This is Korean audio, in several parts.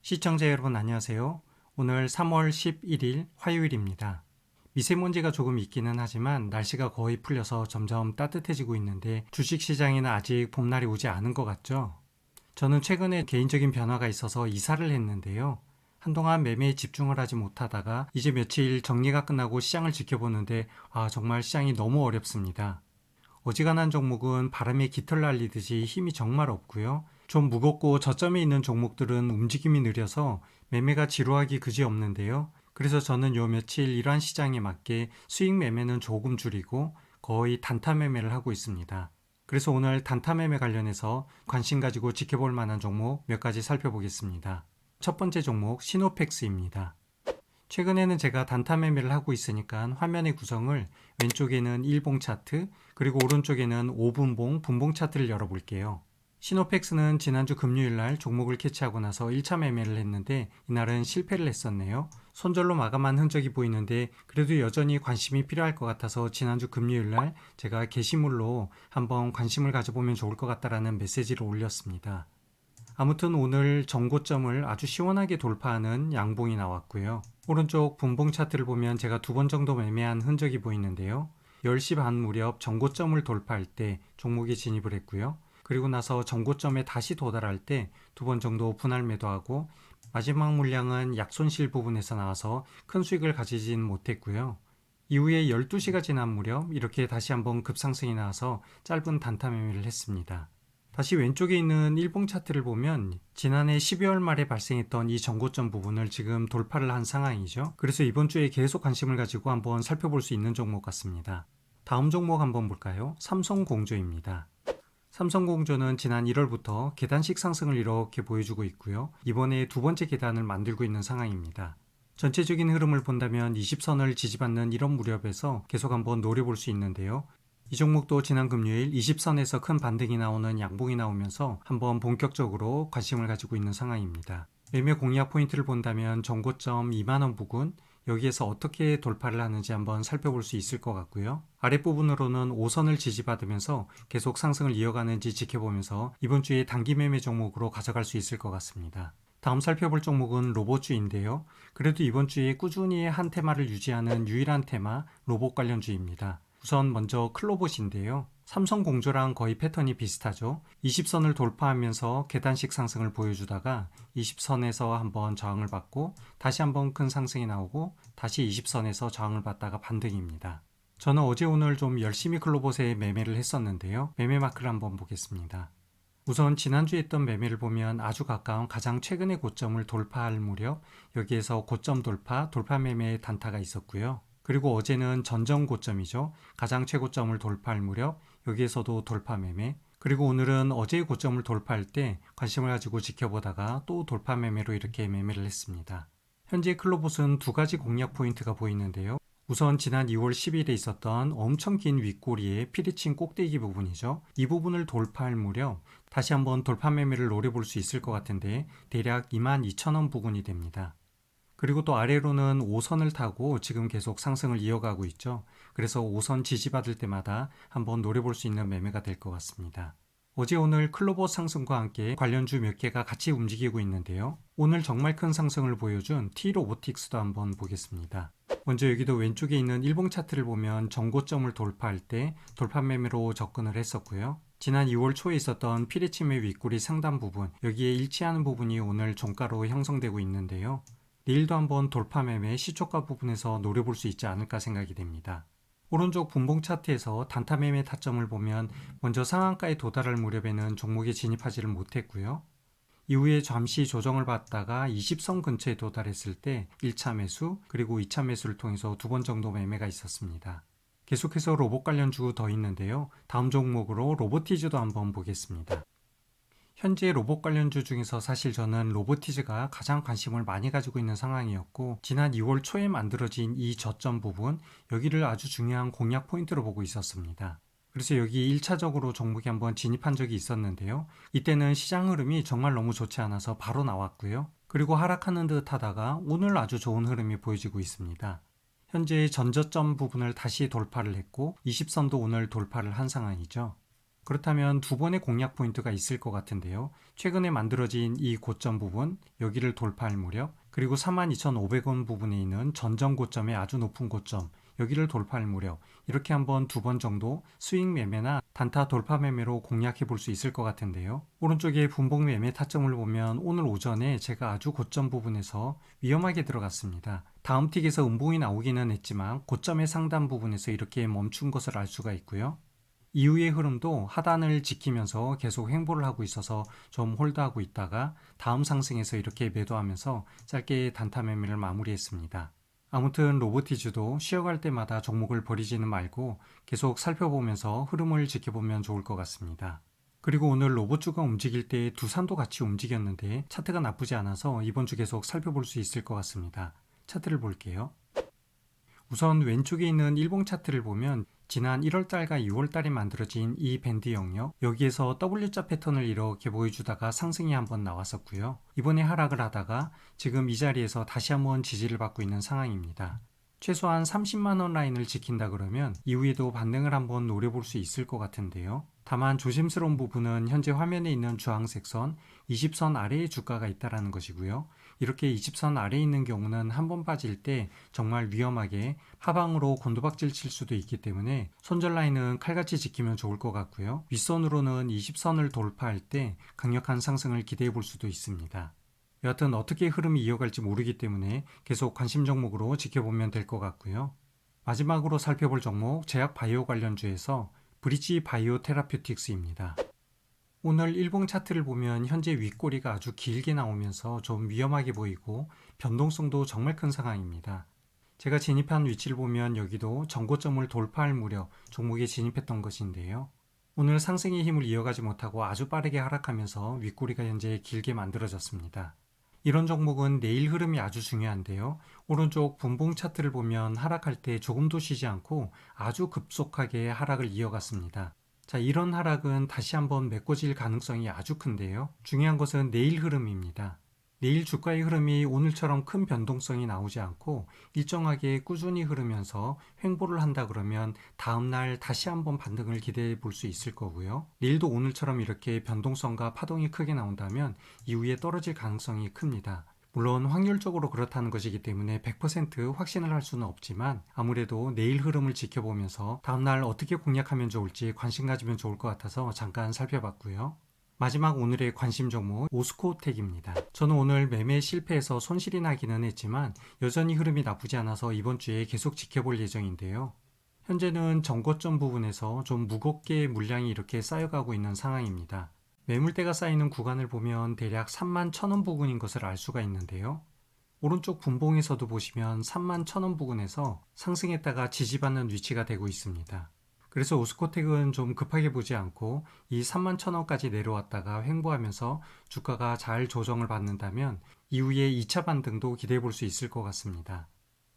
시청자 여러분 안녕하세요. 오늘 3월 11일 화요일입니다. 미세먼지가 조금 있기는 하지만 날씨가 거의 풀려서 점점 따뜻해지고 있는데 주식시장에는 아직 봄날이 오지 않은 것 같죠? 저는 최근에 개인적인 변화가 있어서 이사를 했는데요. 한동안 매매에 집중을 하지 못하다가 이제 며칠 정리가 끝나고 시장을 지켜보는데 정말 시장이 너무 어렵습니다. 어지간한 종목은 바람에 깃털 날리듯이 힘이 정말 없고요. 좀 무겁고 저점에 있는 종목들은 움직임이 느려서 매매가 지루하기 그지없는데요. 그래서 저는 요 며칠 이러한 시장에 맞게 수익 매매는 조금 줄이고 거의 단타 매매를 하고 있습니다. 그래서 오늘 단타 매매 관련해서 관심 가지고 지켜볼 만한 종목 몇 가지 살펴보겠습니다. 첫 번째 종목 시노펙스입니다. 최근에는 제가 단타 매매를 하고 있으니까 화면의 구성을 왼쪽에는 일봉 차트 그리고 오른쪽에는 5분봉, 분봉 차트를 열어볼게요. 시노펙스는 지난주 금요일날 종목을 캐치하고 나서 1차 매매를 했는데 이날은 실패를 했었네요. 손절로 마감한 흔적이 보이는데 그래도 여전히 관심이 필요할 것 같아서 지난주 금요일날 제가 게시물로 한번 관심을 가져보면 좋을 것 같다라는 메시지를 올렸습니다. 아무튼 오늘 정고점을 아주 시원하게 돌파하는 양봉이 나왔고요. 오른쪽 분봉 차트를 보면 제가 2번 정도 매매한 흔적이 보이는데요. 10시 반 무렵 정고점을 돌파할 때 종목에 진입을 했고요. 그리고 나서 정고점에 다시 도달할 때 2번 정도 분할 매도하고 마지막 물량은 약손실 부분에서 나와서 큰 수익을 가지진 못했고요. 이후에 12시가 지난 무렵 이렇게 다시 한번 급상승이 나와서 짧은 단타 매매를 했습니다. 다시 왼쪽에 있는 일봉 차트를 보면 지난해 12월 말에 발생했던 이 정고점 부분을 지금 돌파를 한 상황이죠. 그래서 이번 주에 계속 관심을 가지고 한번 살펴볼 수 있는 종목 같습니다. 다음 종목 한번 볼까요? 삼성공조입니다. 삼성공조는 지난 1월부터 계단식 상승을 이렇게 보여주고 있고요. 이번에 두 번째 계단을 만들고 있는 상황입니다. 전체적인 흐름을 본다면 20선을 지지받는 이런 무렵에서 계속 한번 노려볼 수 있는데요. 이 종목도 지난 금요일 20선에서 큰 반등이 나오는 양봉이 나오면서 한번 본격적으로 관심을 가지고 있는 상황입니다. 매매 공략 포인트를 본다면 정고점 2만원 부근, 여기에서 어떻게 돌파를 하는지 한번 살펴볼 수 있을 것 같고요. 아랫부분으로는 5선을 지지받으면서 계속 상승을 이어가는지 지켜보면서 이번 주에 단기 매매 종목으로 가져갈 수 있을 것 같습니다. 다음 살펴볼 종목은 로봇주인데요. 그래도 이번 주에 꾸준히 한 테마를 유지하는 유일한 테마 로봇 관련주입니다. 우선 먼저 클로봇인데요. 삼성공조랑 거의 패턴이 비슷하죠. 20선을 돌파하면서 계단식 상승을 보여주다가 20선에서 한번 저항을 받고 다시 한번 큰 상승이 나오고 다시 20선에서 저항을 받다가 반등입니다. 저는 어제 오늘 좀 열심히 클로봇에 매매를 했었는데요. 매매 마크를 한번 보겠습니다. 우선 지난주에 했던 매매를 보면 아주 가까운 가장 최근의 고점을 돌파할 무렵 여기에서 고점 돌파 매매의 단타가 있었고요. 그리고 어제는 전전 고점이죠. 가장 최고점을 돌파할 무렵 여기에서도 돌파 매매, 그리고 오늘은 어제의 고점을 돌파할 때 관심을 가지고 지켜보다가 또 돌파 매매로 이렇게 매매를 했습니다. 현재 클로봇은 두 가지 공략 포인트가 보이는데요. 우선 지난 2월 10일에 있었던 엄청 긴 윗꼬리의 피리친 꼭대기 부분이죠. 이 부분을 돌파할 무렵 다시 한번 돌파 매매를 노려볼 수 있을 것 같은데 대략 22,000원 부근이 됩니다. 그리고 또 아래로는 5선을 타고 지금 계속 상승을 이어가고 있죠. 그래서 5선 지지받을 때마다 한번 노려볼 수 있는 매매가 될 것 같습니다. 어제 오늘 클로봇 상승과 함께 관련주 몇 개가 같이 움직이고 있는데요. 오늘 정말 큰 상승을 보여준 T-로보틱스도 한번 보겠습니다. 먼저 여기도 왼쪽에 있는 일봉 차트를 보면 정고점을 돌파할 때 돌파 매매로 접근을 했었고요. 지난 2월 초에 있었던 피레침의 윗꼬리 상단 부분, 여기에 일치하는 부분이 오늘 종가로 형성되고 있는데요. 내일도 한번 돌파 매매 시초가 부분에서 노려볼 수 있지 않을까 생각이 됩니다. 오른쪽 분봉 차트에서 단타 매매 타점을 보면 먼저 상한가에 도달할 무렵에는 종목에 진입하지를 못했고요. 이후에 잠시 조정을 받다가 20선 근처에 도달했을 때 1차 매수 그리고 2차 매수를 통해서 2번 정도 매매가 있었습니다. 계속해서 로봇 관련주 더 있는데요. 다음 종목으로 로보티즈도 한번 보겠습니다. 현재 로봇 관련주 중에서 사실 저는 로보티즈가 가장 관심을 많이 가지고 있는 상황이었고 지난 2월 초에 만들어진 이 저점 부분, 여기를 아주 중요한 공략 포인트로 보고 있었습니다. 그래서 여기 1차적으로 종목에 한번 진입한 적이 있었는데요. 이때는 시장 흐름이 정말 너무 좋지 않아서 바로 나왔고요. 그리고 하락하는 듯 하다가 오늘 아주 좋은 흐름이 보여지고 있습니다. 현재 전저점 부분을 다시 돌파를 했고 20선도 오늘 돌파를 한 상황이죠. 그렇다면 두 번의 공략 포인트가 있을 것 같은데요. 최근에 만들어진 이 고점 부분, 여기를 돌파할 무렵, 그리고 42,500원 부분에 있는 전전 고점의 아주 높은 고점, 여기를 돌파할 무렵, 이렇게 한번 두 번 정도 스윙 매매나 단타 돌파 매매로 공략해 볼 수 있을 것 같은데요. 오른쪽에 분봉 매매 타점을 보면 오늘 오전에 제가 아주 고점 부분에서 위험하게 들어갔습니다. 다음 틱에서 음봉이 나오기는 했지만 고점의 상단 부분에서 이렇게 멈춘 것을 알 수가 있고요. 이후의 흐름도 하단을 지키면서 계속 횡보를 하고 있어서 좀 홀드하고 있다가 다음 상승에서 이렇게 매도하면서 짧게 단타 매매를 마무리했습니다. 아무튼 로보티즈도 쉬어갈 때마다 종목을 버리지는 말고 계속 살펴보면서 흐름을 지켜보면 좋을 것 같습니다. 그리고 오늘 로봇주가 움직일 때 두산도 같이 움직였는데 차트가 나쁘지 않아서 이번 주 계속 살펴볼 수 있을 것 같습니다. 차트를 볼게요. 우선 왼쪽에 있는 일봉 차트를 보면 지난 1월달과 6월달에 만들어진 이 밴드 영역, 여기에서 W자 패턴을 이렇게 보여주다가 상승이 한번 나왔었고요. 이번에 하락을 하다가 지금 이 자리에서 다시 한번 지지를 받고 있는 상황입니다. 최소한 30만원 라인을 지킨다 그러면 이후에도 반등을 한번 노려볼 수 있을 것 같은데요. 다만 조심스러운 부분은 현재 화면에 있는 주황색 선, 20선 아래에 주가가 있다는 것이고요. 이렇게 20선 아래에 있는 경우는 한번 빠질 때 정말 위험하게 하방으로 곤두박질 칠 수도 있기 때문에 손절 라인은 칼같이 지키면 좋을 것 같고요. 윗선으로는 20선을 돌파할 때 강력한 상승을 기대해 볼 수도 있습니다. 여하튼 어떻게 흐름이 이어갈지 모르기 때문에 계속 관심 종목으로 지켜보면 될 것 같고요. 마지막으로 살펴볼 종목 제약 바이오 관련주에서 브릿지 바이오 테라퓨틱스입니다. 오늘 일봉 차트를 보면 현재 윗꼬리가 아주 길게 나오면서 좀 위험하게 보이고 변동성도 정말 큰 상황입니다. 제가 진입한 위치를 보면 여기도 전고점을 돌파할 무렵 종목에 진입했던 것인데요. 오늘 상승의 힘을 이어가지 못하고 아주 빠르게 하락하면서 윗꼬리가 현재 길게 만들어졌습니다. 이런 종목은 내일 흐름이 아주 중요한데요. 오른쪽 분봉 차트를 보면 하락할 때 조금도 쉬지 않고 아주 급속하게 하락을 이어갔습니다. 자, 이런 하락은 다시 한번 메꿔질 가능성이 아주 큰데요. 중요한 것은 내일 흐름입니다. 내일 주가의 흐름이 오늘처럼 큰 변동성이 나오지 않고 일정하게 꾸준히 흐르면서 횡보를 한다 그러면 다음날 다시 한번 반등을 기대해 볼 수 있을 거고요. 내일도 오늘처럼 이렇게 변동성과 파동이 크게 나온다면 이후에 떨어질 가능성이 큽니다. 물론 확률적으로 그렇다는 것이기 때문에 100% 확신을 할 수는 없지만 아무래도 내일 흐름을 지켜보면서 다음날 어떻게 공략하면 좋을지 관심 가지면 좋을 것 같아서 잠깐 살펴봤고요. 마지막 오늘의 관심 종목 오스코텍입니다. 저는 오늘 매매 실패해서 손실이 나기는 했지만 여전히 흐름이 나쁘지 않아서 이번 주에 계속 지켜볼 예정인데요. 현재는 전고점 부분에서 좀 무겁게 물량이 이렇게 쌓여가고 있는 상황입니다. 매물대가 쌓이는 구간을 보면 대략 31,000원 부근인 것을 알 수가 있는데요. 오른쪽 분봉에서도 보시면 31,000원 부근에서 상승했다가 지지받는 위치가 되고 있습니다. 그래서 오스코텍은 좀 급하게 보지 않고 이 31,000원까지 내려왔다가 횡보하면서 주가가 잘 조정을 받는다면 이후에 2차 반등도 기대해 볼 수 있을 것 같습니다.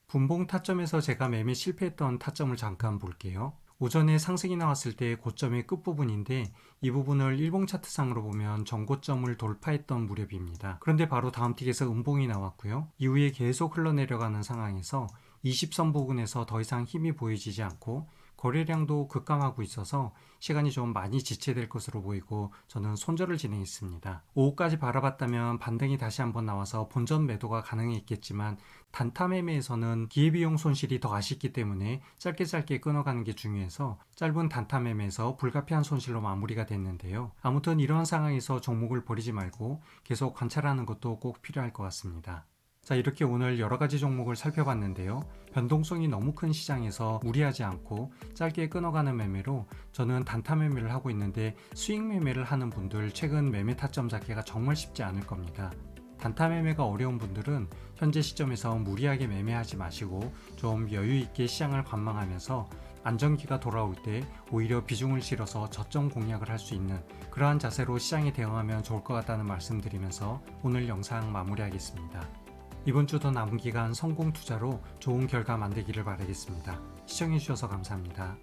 분봉 타점에서 제가 매매 실패했던 타점을 잠깐 볼게요. 오전에 상승이 나왔을 때 고점의 끝부분인데 이 부분을 일봉 차트상으로 보면 전고점을 돌파했던 무렵입니다. 그런데 바로 다음 틱에서 음봉이 나왔고요. 이후에 계속 흘러내려가는 상황에서 20선 부근에서 더 이상 힘이 보여지지 않고 거래량도 급감하고 있어서 시간이 좀 많이 지체될 것으로 보이고 저는 손절을 진행했습니다. 오후까지 바라봤다면 반등이 다시 한번 나와서 본전 매도가 가능했겠지만 단타 매매에서는 기회비용 손실이 더 아쉽기 때문에 짧게 끊어가는 게 중요해서 짧은 단타 매매에서 불가피한 손실로 마무리가 됐는데요. 아무튼 이러한 상황에서 종목을 버리지 말고 계속 관찰하는 것도 꼭 필요할 것 같습니다. 자, 이렇게 오늘 여러 가지 종목을 살펴봤는데요. 변동성이 너무 큰 시장에서 무리하지 않고 짧게 끊어가는 매매로 저는 단타 매매를 하고 있는데 수익 매매를 하는 분들 최근 매매 타점 잡기가 정말 쉽지 않을 겁니다. 단타 매매가 어려운 분들은 현재 시점에서 무리하게 매매하지 마시고 좀 여유 있게 시장을 관망하면서 안정기가 돌아올 때 오히려 비중을 실어서 저점 공략을 할 수 있는 그러한 자세로 시장에 대응하면 좋을 것 같다는 말씀드리면서 오늘 영상 마무리하겠습니다. 이번 주도 남은 기간 성공 투자로 좋은 결과 만들기를 바라겠습니다. 시청해주셔서 감사합니다.